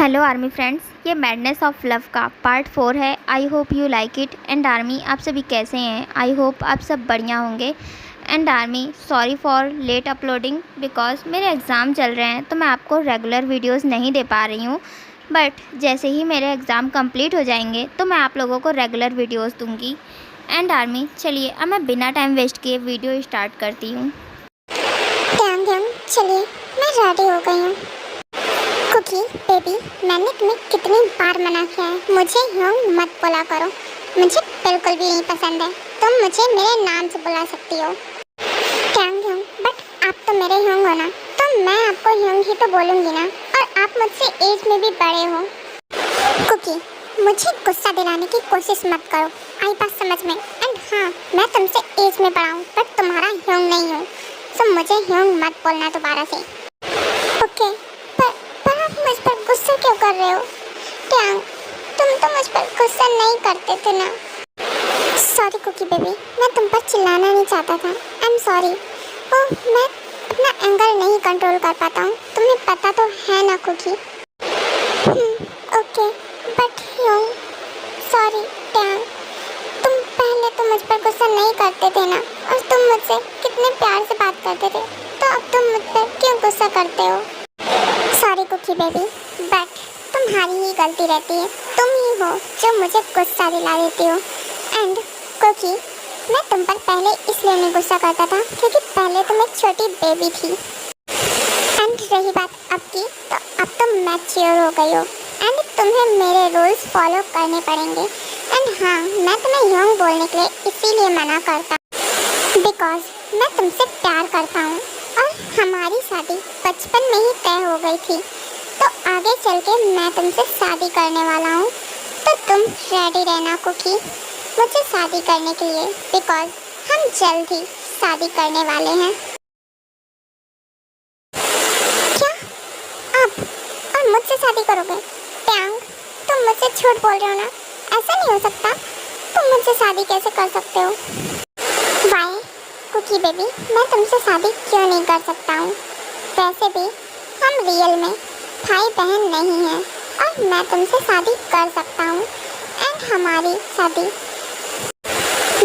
Hello army friends, ये madness of love का part 4 है। I hope you like it. And army, आप सभी कैसे हैं? आई होप आप सब बढ़िया होंगे। And army, sorry for late uploading because मेरे एग्ज़ाम चल रहे हैं तो मैं आपको रेगुलर वीडियोस नहीं दे पा रही हूँ। बट जैसे ही मेरे एग्ज़ाम कंप्लीट हो जाएंगे तो मैं आप लोगों को रेगुलर वीडियोस दूँगी। एंड आर्मी, चलिए अब मैं बिना टाइम वेस्ट किए वीडियो स्टार्ट करती हूँ। चलिए मैं रेडी हो गई हूँ। कुकी बेबी, मैंने तुम्हें कितनी बार मना किया है, मुझे ह्योंग मत बोला करो। मुझे बिल्कुल भी नहीं पसंद है। तुम मुझे मेरे नाम से बुला सकती हो, ह्योंग, बट आप तो मेरे ह्योंग हो ना, तो मैं आपको ह्योंग ही तो बोलूँगी ना। और आप मुझसे एज में भी बड़े हो। कुकी, मुझे गुस्सा दिलाने की कोशिश मत करो, आई बात समझ में। एंड हाँ, मैं तुमसे एज में बड़ा हूँ बट तुम्हारा ह्योंग नहीं हूँ, सो मुझे ह्योंग मत बोलना दोबारा से। ओके, पर आप मुझ पर गुस्सा क्यों कर रहे हो? ट्यांग, तुम तो मुझ पर गुस्सा नहीं करते थे ना। सॉरी कुकी बेबी, मैं तुम पर चिल्लाना नहीं चाहता था। आई एम सॉरी। ओह, मैं अपना एंगर नहीं कंट्रोल कर पाता हूँ, तुम्हें पता तो है ना cookie. Okay, but Hyung, sorry. ट्यांग, तुम पहले तो मुझ पर गुस्सा नहीं करते थे ना, और तुम मुझसे कितने प्यार से बात करते थे, तो अब तुम मुझ पर क्यों गुस्सा करते हो? सॉरी कुकी बेबी, बट तुम्हारी ही गलती रहती है। तुम ही हो जो मुझे गुस्सा दिला देती हो। एंड कुकी, मैं तुम पर पहले इसलिए नहीं गुस्सा करता था क्योंकि पहले तुम एक छोटी बेबी थी। एंड रही बात अब की, तो अब तुम मैच्योर हो गई हो एंड तुम्हें मेरे रूल्स फॉलो करने पड़ेंगे। एंड हाँ, मैं तुम्हें ह्योंग बोलने के लिए इसीलिए मना करता बिकॉज मैं तुमसे प्यार करता हूँ और हमारी शादी बचपन में ही तय हो गई थी, तो आगे चल के मैं तुमसे शादी करने वाला हूँ। तो तुम रेडी रहना कुकी मुझे शादी करने के लिए, बिकॉज हम जल्द ही शादी करने वाले हैं। क्या आप और मुझसे शादी करोगे? ट्यांग, तुम मुझसे झूठ बोल रहे हो ना, ऐसा नहीं हो सकता। तुम मुझसे शादी कैसे कर सकते हो? वाई कुकी बेबी, मैं तुमसे शादी क्यों नहीं कर सकता हूँ? वैसे भी हम रियल में भाई बहन नहीं हैं और मैं तुमसे शादी कर सकता हूँ। एंड हमारी शादी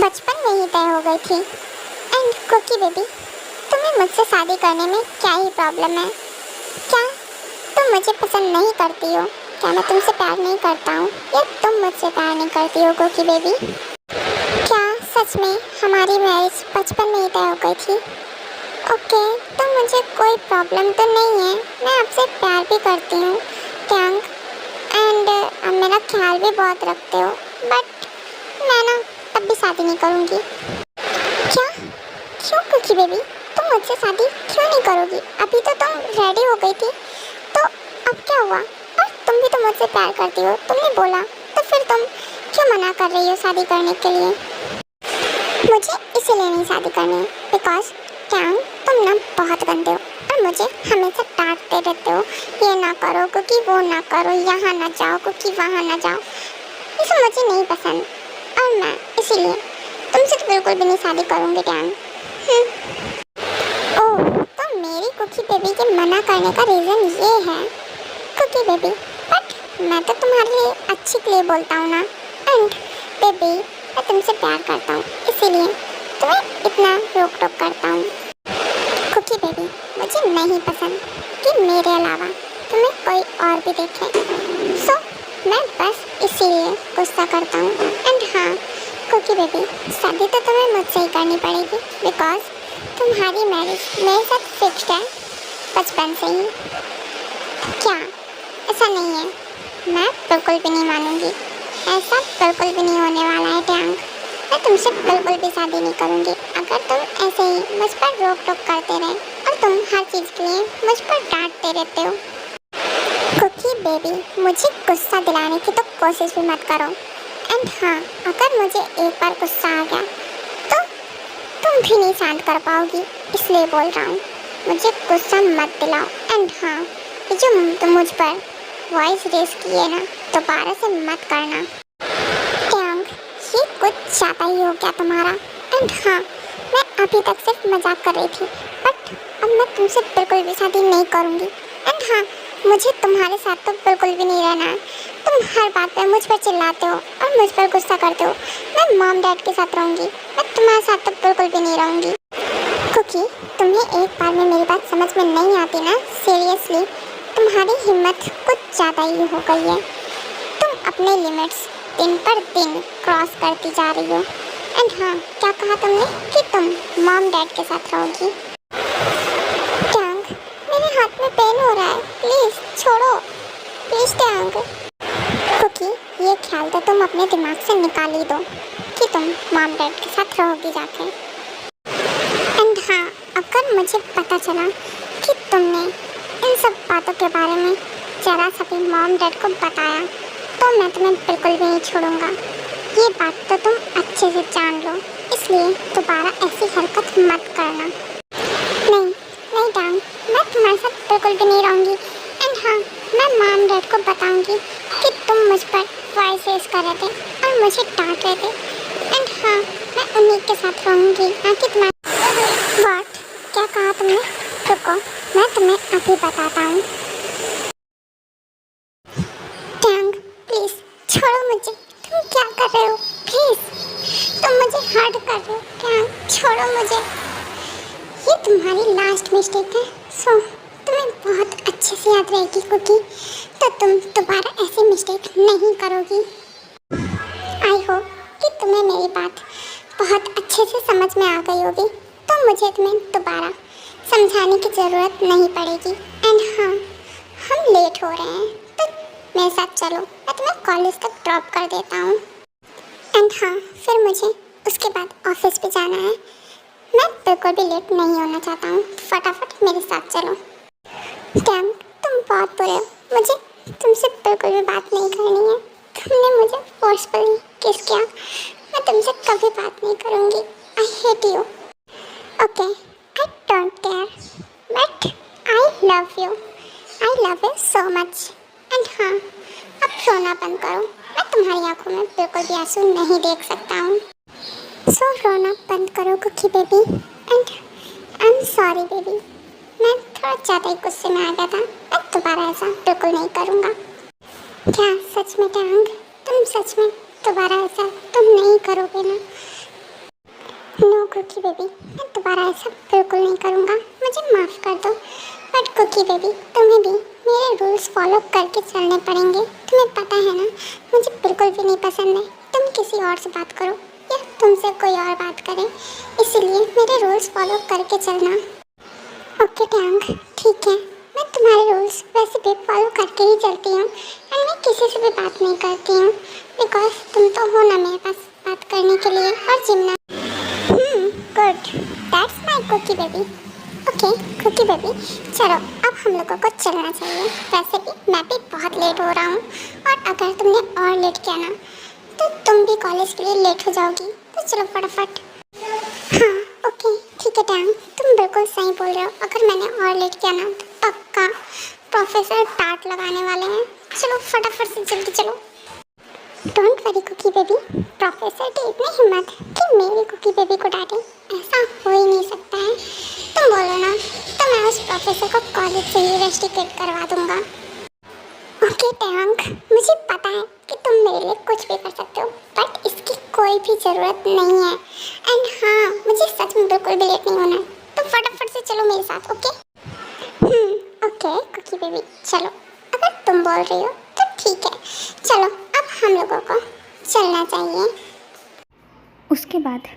बचपन में ही तय हो गई थी। एंड कुकी बेबी, तुम्हें मुझसे शादी करने में क्या ही प्रॉब्लम है? क्या तुम मुझे पसंद नहीं करती हो? क्या मैं तुमसे प्यार नहीं करता हूँ या तुम मुझसे प्यार नहीं करती हो कुकी बेबी? क्या सच में हमारी मैरिज बचपन में ही तय हो गई थी? ओके, तो मुझे कोई प्रॉब्लम तो नहीं है, मैं आपसे प्यार भी करती हूँ ट्यांग, एंड आप मेरा ख्याल भी बहुत रखते हो, बट मैं ना तब भी शादी नहीं करूँगी। क्या? क्यों कुकी बेबी, तुम मुझसे शादी क्यों नहीं करोगी? अभी तो तुम रेडी हो गई थी, तो अब क्या हुआ? और तुम भी तो मुझसे प्यार करती हो, तुमने बोला, तो फिर तुम क्यों मना कर रही हो शादी करने के लिए? मुझे इसीलिए नहीं शादी करनी, बिकॉज ट्यांग, तुम ना बहुत गंदे हो और मुझे हमेशा डांटते रहते हो, ये ना करो क्योंकि वो ना करो, यहाँ ना जाओ क्योंकि वहाँ ना जाओ। ये सब मुझे नहीं पसंद और मैं इसीलिए तुमसे तो बिल्कुल भी नहीं शादी करूँगी ट्यांग। ओह, तो मेरी कुकी बेबी के मना करने का रीज़न ये है कुकी बेबी, बट मैं तो तुम्हारे लिए अच्छी के लिए बोलता हूँ ना। एंड बेबी, मैं तुमसे प्यार करता हूँ इसीलिए तुम्हें इतना रोक टोक करता हूँ। कुकी बेबी, मुझे नहीं पसंद कि मेरे अलावा तुम्हें कोई और भी देखे, सो मैं बस इसीलिए गुस्सा करता हूँ। एंड हाँ कुकी बेबी, शादी तो तुम्हें मुझसे ही करनी पड़ेगी बिकॉज तुम्हारी मैरिज मेरे साथ फिक्स्ड है बचपन से ही। क्या ऐसा नहीं है? मैं बिल्कुल भी नहीं मानूंगी, ऐसा बिल्कुल भी नहीं होने वाला है ट्यांग। मैं तुमसे बिल्कुल भी शादी नहीं करूंगी अगर तुम ऐसे ही मुझ पर रोक टोक करते रहे और तुम हर चीज़ के लिए मुझ पर डांटते रहते हो। कुकी बेबी, मुझे गुस्सा दिलाने की तो कोशिश भी मत करो। एंड हाँ, अगर मुझे एक बार गुस्सा आ गया तो तुम भी नहीं शांत कर पाओगी, इसलिए बोल रहा हूँ मुझे गुस्सा मत दिलाओ। एंड हाँ, ये जो तुम मुझ पर वॉइस रेस किए ना, दोबारा से मत करना ट्यांग, ये कुछ ज़्यादा ही हो गया तुम्हारा। एंड हाँ, मैं अभी तक सिर्फ मजाक कर रही थी, बट अब मैं तुमसे बिल्कुल भी शादी नहीं करूँगी। एंड हाँ, मुझे तुम्हारे साथ तो बिल्कुल भी नहीं रहना है। तुम हर बात पे मुझ पर चिल्लाते हो और मुझ पर गुस्सा करते हो। मैं मॉम डैड के साथ रहूँगी, मैं तुम्हारे साथ तो बिल्कुल भी नहीं रहूँगी। क्योंकि तुम्हें एक बार में मेरी बात समझ में नहीं आती ना, सीरियसली तुम्हारी हिम्मत कुछ ज़्यादा ही हो गई है। तुम अपने लिमिट्स दिन पर दिन क्रॉस करती जा रही हो। एंड हाँ, क्या कहा तुमने कि तुम मॉम डैड के साथ रहोगी? टैंग, मेरे हाथ में पेन हो रहा है, प्लीज़ छोड़ो, प्लीज़ टैंग। क्योंकि ये ख्याल तो तुम अपने दिमाग से निकाल ही दो कि तुम मॉम डैड के साथ रहोगी जाके। एंड हाँ, अगर मुझे पता चला कि तुमने इन सब बातों के बारे में ज़रा सा भी मॉम डैड को बताया तो मैं तुम्हें बिल्कुल भी नहीं छोड़ूंगा। ये बात तो तुम अच्छे से जान लो, इसलिए दोबारा ऐसी हरकत मत करना। नहीं नहीं टैंग, मैं तुम्हारे साथ बिल्कुल भी नहीं रहूँगी। एंड हाँ, मैं मॉम डैड को बताऊँगी कि तुम मुझ पर वॉइस रेज कर रहे थे और मुझे डांट रहे थे। एंड हाँ, मैं उन्हीं के साथ रहूँगी, ना कि तुम्हारे। व्हाट? क्या कहा तुमने? रुको, मैं तुम्हें अभी बताता हूँ। टैंग, प्लीज़ छोड़ो मुझे। तुम क्या कर रहे हो? प्लीज़, तुम मुझे हर्ट कर रहे हो। टैंग, छोड़ो मुझे। ये तुम्हारी लास्ट मिस्टेक है, सो तुम्हें बहुत अच्छे से याद रहेगी क्योंकि तो तुम दोबारा ऐसी मिस्टेक नहीं करोगी। आई होप कि तुम्हें मेरी बात बहुत अच्छे से समझ में आ गई होगी, तो मुझे तुम्हें दोबारा समझाने की ज़रूरत नहीं पड़ेगी। एंड हाँ, हम लेट हो रहे हैं तो मेरे साथ चलो, मैं तुम्हें कॉलेज तक ड्रॉप कर देता हूँ। एंड हाँ, फिर मुझे उसके बाद ऑफिस भी जाना है। मैं बिल्कुल भी लेट नहीं होना चाहता हूँ, फटाफट मेरे साथ चलो। टैंग, तुम बहुत बुरे हो, मुझे तुमसे बिल्कुल भी बात नहीं करनी है। तुमने मुझे फोर्सफुली किस किया, मैं तुमसे कभी बात नहीं करूँगी। I hate you. Okay, I don't care, but I love you. I love you so much. And हाँ, अब रोना बंद करो, मैं तुम्हारी आंखों में बिल्कुल भी आंसू नहीं देख सकता हूँ। सो रोना बंद करो cookie baby. And I am sorry baby, मैं थोड़ा ज़्यादा ही गुस्से में आ गया था। मैं दोबारा ऐसा बिल्कुल नहीं करूँगा। क्या सच में टैंग, तुम सच में दोबारा ऐसा तुम नहीं करोगे ना? नो कुकी बेबी, मैं दोबारा ऐसा बिल्कुल नहीं करूँगा, मुझे माफ़ कर दो। बट कुकी बेबी, तुम्हें भी मेरे रूल्स फॉलो करके चलने पड़ेंगे। तुम्हें पता है ना, मुझे बिल्कुल भी नहीं पसंद है तुम किसी और से बात करो या तुमसे कोई और बात करे, इसीलिए मेरे रूल्स फॉलो करके चलना। ओके टैंग, ठीक है, मैं तुम्हारे रूल्स वैसे भी फॉलो करके ही चलती हूँ एंड मैं किसी से भी बात नहीं करती हूँ बिकॉज तुम तो हो ना मेरे पास बात करने के लिए और जिमना। Good, that's my cookie baby. Okay cookie baby, चलो अब हम लोगों को चलना चाहिए। वैसे भी मैं भी बहुत लेट हो रहा हूँ और अगर तुमने और लेट किया ना तो तुम भी कॉलेज के लिए लेट हो जाओगी, तो चलो फटाफट। हाँ ओके ठीक है टैंग, तुम बिल्कुल सही बोल रहे हो। अगर मैंने और लेट किया ना तो पक्का प्रोफेसर डांट लगाने वाले हैं। चलो फटाफट से जल्दी चलो। Don't worry cookie baby, professor की इतनी हिम्मत कि मेरी कुकी बेबी को डांटे, ऐसा हो ही नहीं सकता है। तुम बोलो ना तो मैं उस प्रोफेसर को कॉलेज से ही रेस्टिकेट करवा दूंगा। ओके टैंक, मुझे पता है कि तुम मेरे लिए कुछ भी कर सकते हो बट इसकी कोई भी ज़रूरत नहीं है। एंड हाँ, मुझे सच में बिल्कुल भी लेट नहीं होना है, तो फटाफट से चलो मेरे साथ। ओके ओके कुकी बेबी, चलो अगर तुम बोल रही हो तो ठीक है। चलो अब हम लोगों को चलना चाहिए। उसके बाद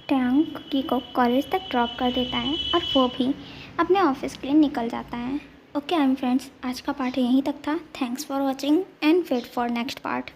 टैंग कुकी को कॉलेज तक ड्रॉप कर देता है और वो भी अपने ऑफिस के लिए निकल जाता है। ओके आई एम फ्रेंड्स, आज का पार्ट यहीं तक था। Thanks for watching and wait for next part.